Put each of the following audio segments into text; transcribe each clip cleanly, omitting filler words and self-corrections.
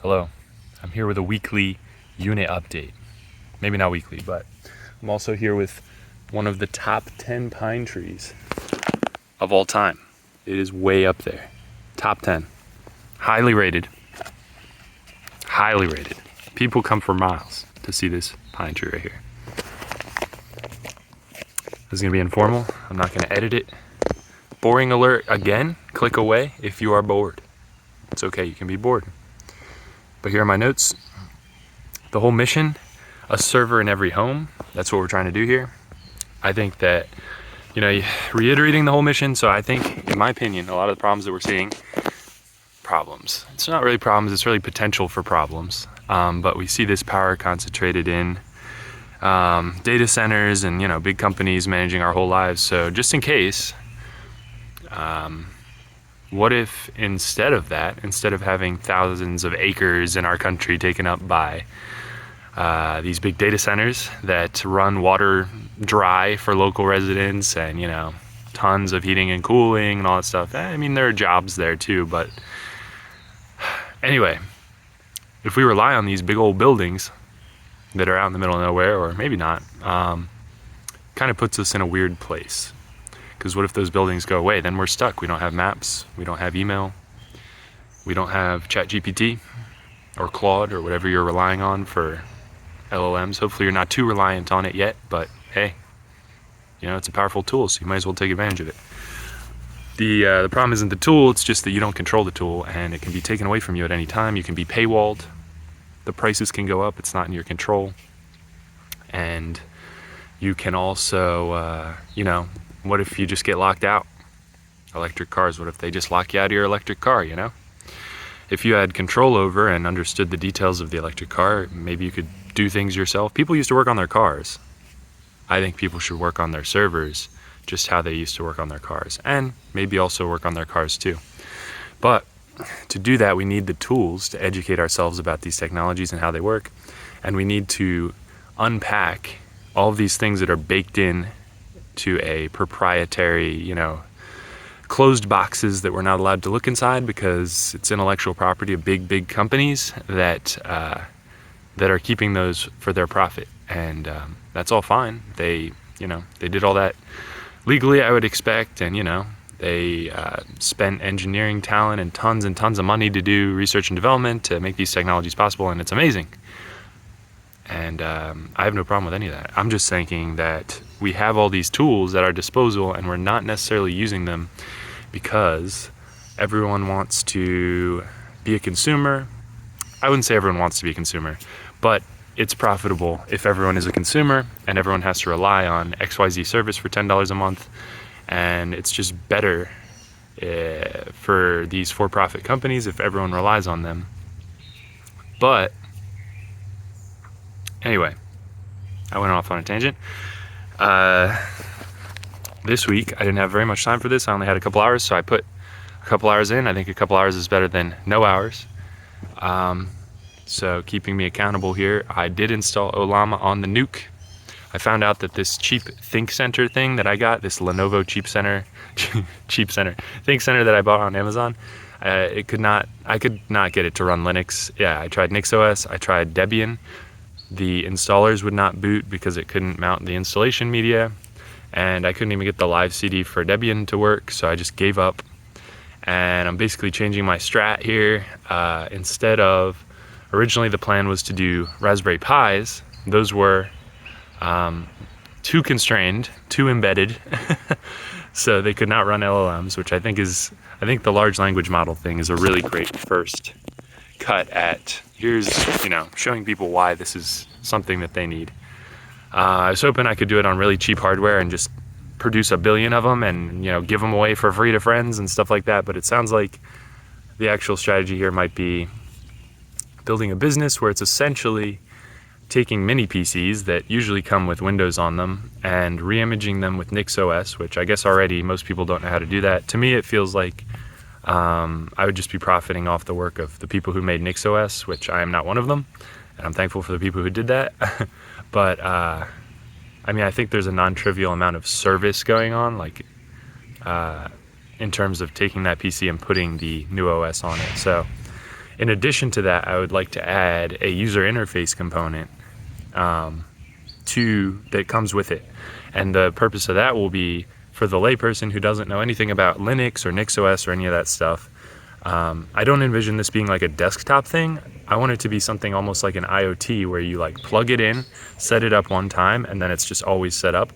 Hello, I'm here with a weekly unit update. Maybe not weekly, but I'm also here with one of the top 10 pine trees of all time. It is way up there. Top 10. Highly rated. Highly rated. People come for miles to see this pine tree right here. This is gonna be informal. I'm not gonna edit it. Boring alert again. Click away if you are bored. It's okay, you can be bored. But here are my notes. The whole mission, a server in every home. That's what we're trying to do here. I think that, reiterating the whole mission. So I think, in my opinion, a lot of the problems that we're seeing, problems. It's not really problems, it's really potential for problems. But we see this power concentrated in data centers and, big companies managing our whole lives. So just in case, what if instead of having thousands of acres in our country taken up by these big data centers that run water dry for local residents and, tons of heating and cooling and all that stuff. I mean, there are jobs there too, but anyway, if we rely on these big old buildings that are out in the middle of nowhere, or maybe not, kind of puts us in a weird place. Because what if those buildings go away? Then we're stuck. We don't have maps. We don't have email. We don't have ChatGPT or Claude or whatever you're relying on for LLMs. Hopefully you're not too reliant on it yet, but hey, it's a powerful tool, so you might as well take advantage of it. The problem isn't the tool, it's just that you don't control the tool and it can be taken away from you at any time. You can be paywalled. The prices can go up. It's not in your control. And you can also, what if you just get locked out? Electric cars, what if they just lock you out of your electric car, If you had control over and understood the details of the electric car, maybe you could do things yourself. People used to work on their cars. I think people should work on their servers, just how they used to work on their cars. And maybe also work on their cars too. But to do that, we need the tools to educate ourselves about these technologies and how they work. And we need to unpack all of these things that are baked in to a proprietary, closed boxes that we're not allowed to look inside because it's intellectual property of big companies that are keeping those for their profit. And that's all fine. They did all that legally, I would expect. And, they spent engineering talent and tons of money to do research and development to make these technologies possible. And it's amazing. And I have no problem with any of that. I'm just thinking that we have all these tools at our disposal and we're not necessarily using them because everyone wants to be a consumer. I wouldn't say everyone wants to be a consumer, but it's profitable if everyone is a consumer and everyone has to rely on XYZ service for $10 a month. And it's just better for these for-profit companies if everyone relies on them. But anyway, I went off on a tangent. This week, I didn't have very much time for this. I only had a couple hours, so I put a couple hours in. I think a couple hours is better than no hours. So keeping me accountable here, I did install Olama on the Nuke. I found out that this cheap Think Center thing that I got, this Lenovo Think Center that I bought on Amazon, I could not get it to run Linux. Yeah, I tried NixOS, I tried Debian. The installers would not boot because it couldn't mount the installation media, and I couldn't even get the live CD for Debian to work, so I just gave up. And I'm basically changing my strat here. Instead of, originally the plan was to do Raspberry Pis. Those were too constrained, too embedded, so they could not run LLMs, which I think the large language model thing is a really great first cut at showing people why this is something that they need. I was hoping I could do it on really cheap hardware and just produce a billion of them and give them away for free to friends and stuff like that, but it sounds like the actual strategy here might be building a business where it's essentially taking mini PCs that usually come with Windows on them and re-imaging them with NixOS, which I guess already most people don't know how to do that. To me, it feels like I would just be profiting off the work of the people who made NixOS, which I am not one of them, and I'm thankful for the people who did that. But I think there's a non-trivial amount of service going on, like in terms of taking that PC and putting the new OS on it. So In addition to that, I would like to add a user interface component that comes with it. And the purpose of that will be for the layperson who doesn't know anything about Linux or NixOS or any of that stuff. I don't envision this being like a desktop thing. I want it to be something almost like an IoT where you like plug it in, set it up one time, and then it's just always set up.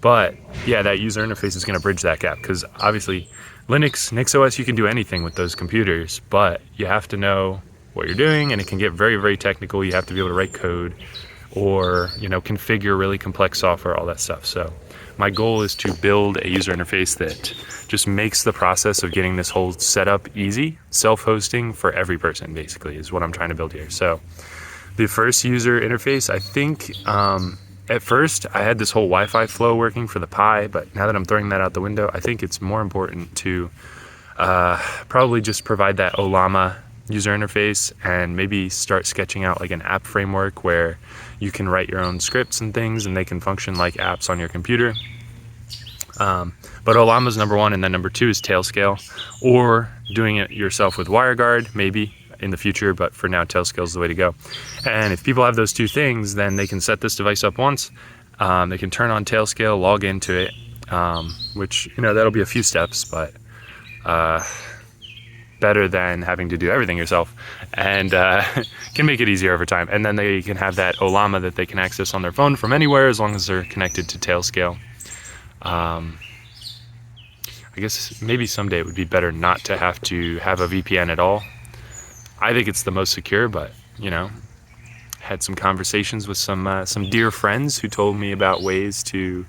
But yeah, that user interface is going to bridge that gap, because obviously Linux, NixOS, you can do anything with those computers, but you have to know what you're doing, and it can get very, very technical. You have to be able to write code or, you know, configure really complex software, all that stuff. So my goal is to build a user interface that just makes the process of getting this whole setup easy. Self-hosting for every person, basically, is what I'm trying to build here. So the first user interface, I think, at first I had this whole Wi-Fi flow working for the Pi, but now that I'm throwing that out the window, I think it's more important to probably just provide that Olama user interface and maybe start sketching out like an app framework where you can write your own scripts and things and they can function like apps on your computer. But Olama's number one, and then number two is Tailscale, or doing it yourself with WireGuard, maybe in the future, but for now Tailscale is the way to go. And if people have those two things, then they can set this device up once, they can turn on Tailscale, log into it, which, you know, that'll be a few steps, but better than having to do everything yourself, and can make it easier over time. And then they can have that Olama that they can access on their phone from anywhere as long as they're connected to Tailscale. I guess maybe someday it would be better not to have a VPN at all. I think it's the most secure, but, you know, had some conversations with some dear friends who told me about ways to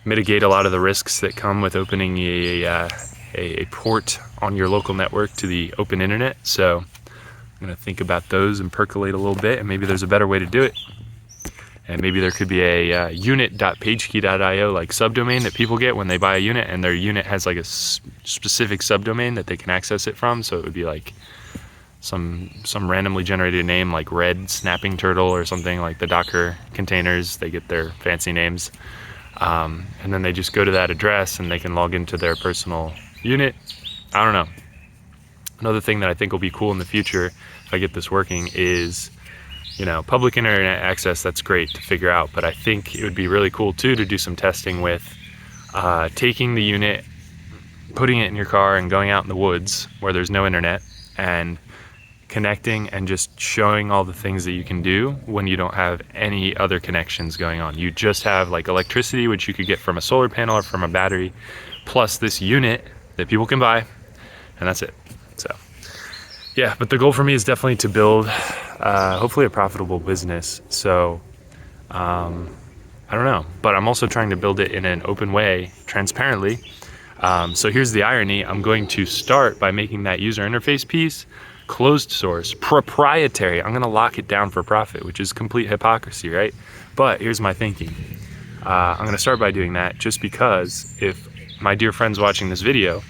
mitigate a lot of the risks that come with opening a port on your local network to the open internet. So I'm going to think about those and percolate a little bit, and maybe there's a better way to do it. And maybe there could be a unit.pagekey.io like subdomain that people get when they buy a unit, and their unit has like a specific subdomain that they can access it from. So it would be like some randomly generated name like Red Snapping Turtle or something, like the Docker containers, they get their fancy names. And then they just go to that address and they can log into their personal unit. I don't know. Another thing that I think will be cool in the future, if I get this working, is, you know, public internet access. That's great to figure out, but I think it would be really cool too to do some testing with taking the unit, putting it in your car and going out in the woods where there's no internet and connecting and just showing all the things that you can do when you don't have any other connections going on. You just have like electricity, which you could get from a solar panel or from a battery, plus this unit that people can buy, and that's it. So yeah, but the goal for me is definitely to build hopefully a profitable business. So I don't know, but I'm also trying to build it in an open way, transparently. So here's the irony. I'm going to start by making that user interface piece closed source, proprietary. I'm going to lock it down for profit, which is complete hypocrisy, right? But here's my thinking. I'm going to start by doing that just because if my dear friends watching this video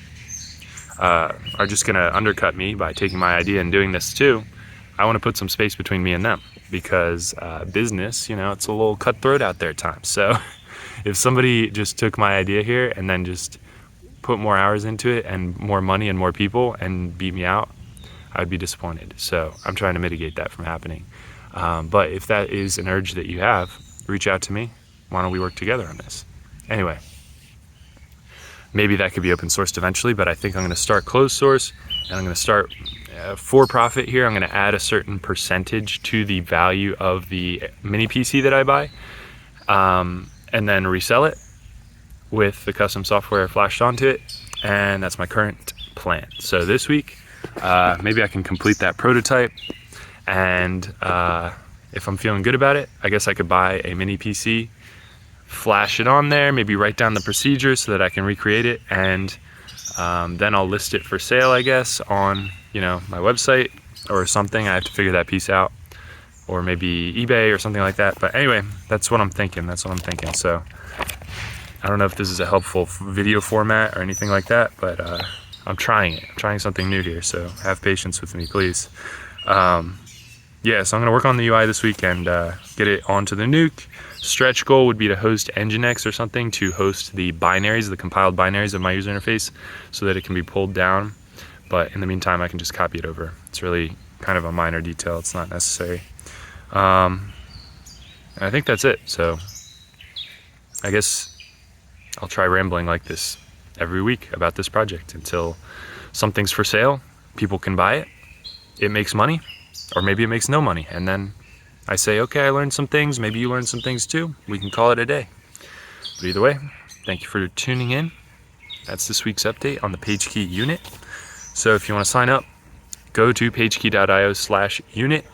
are just going to undercut me by taking my idea and doing this too, I want to put some space between me and them, because business, you know, it's a little cutthroat out there at times. So if somebody just took my idea here and then just put more hours into it and more money and more people and beat me out, I would be disappointed. So I'm trying to mitigate that from happening. But if that is an urge that you have, reach out to me. Why don't we work together on this? Anyway, maybe that could be open sourced eventually, but I think I'm going to start closed source, and I'm going to start for profit here. I'm going to add a certain percentage to the value of the mini PC that I buy, and then resell it with the custom software flashed onto it. And that's my current plan. So this week, maybe I can complete that prototype, and if I'm feeling good about it, I guess I could buy a mini PC, flash it on there, maybe write down the procedure so that I can recreate it, and then I'll list it for sale, I guess, on, you know, my website or something. I have to figure that piece out, or maybe eBay or something like that. But anyway, that's what I'm thinking. So I don't know if this is a helpful video format or anything like that, but I'm trying it. I'm trying something new here, so have patience with me, please. Yeah, so I'm gonna work on the UI this week and get it onto the Nuke. Stretch goal would be to host Nginx or something to host the binaries, the compiled binaries of my user interface, so that it can be pulled down. but in the meantime, I can just copy it over. It's really kind of a minor detail. It's not necessary. And I think that's it. So I guess I'll try rambling like this every week about this project until something's for sale, people can buy it, it makes money, or maybe it makes no money. And then I say, okay, I learned some things, maybe you learned some things too. We can call it a day. But either way, thank you for tuning in. That's this week's update on the PageKey unit. So if you want to sign up, go to pagekey.io/unit.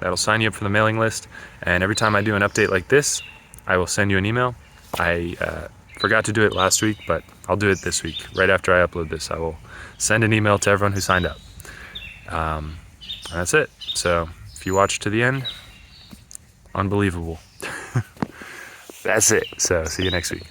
That'll sign you up for the mailing list. And every time I do an update like this, I will send you an email. I forgot to do it last week, but I'll do it this week. Right after I upload this, I will send an email to everyone who signed up. And that's it. So if you watch to the end, unbelievable. That's it. So see you next week.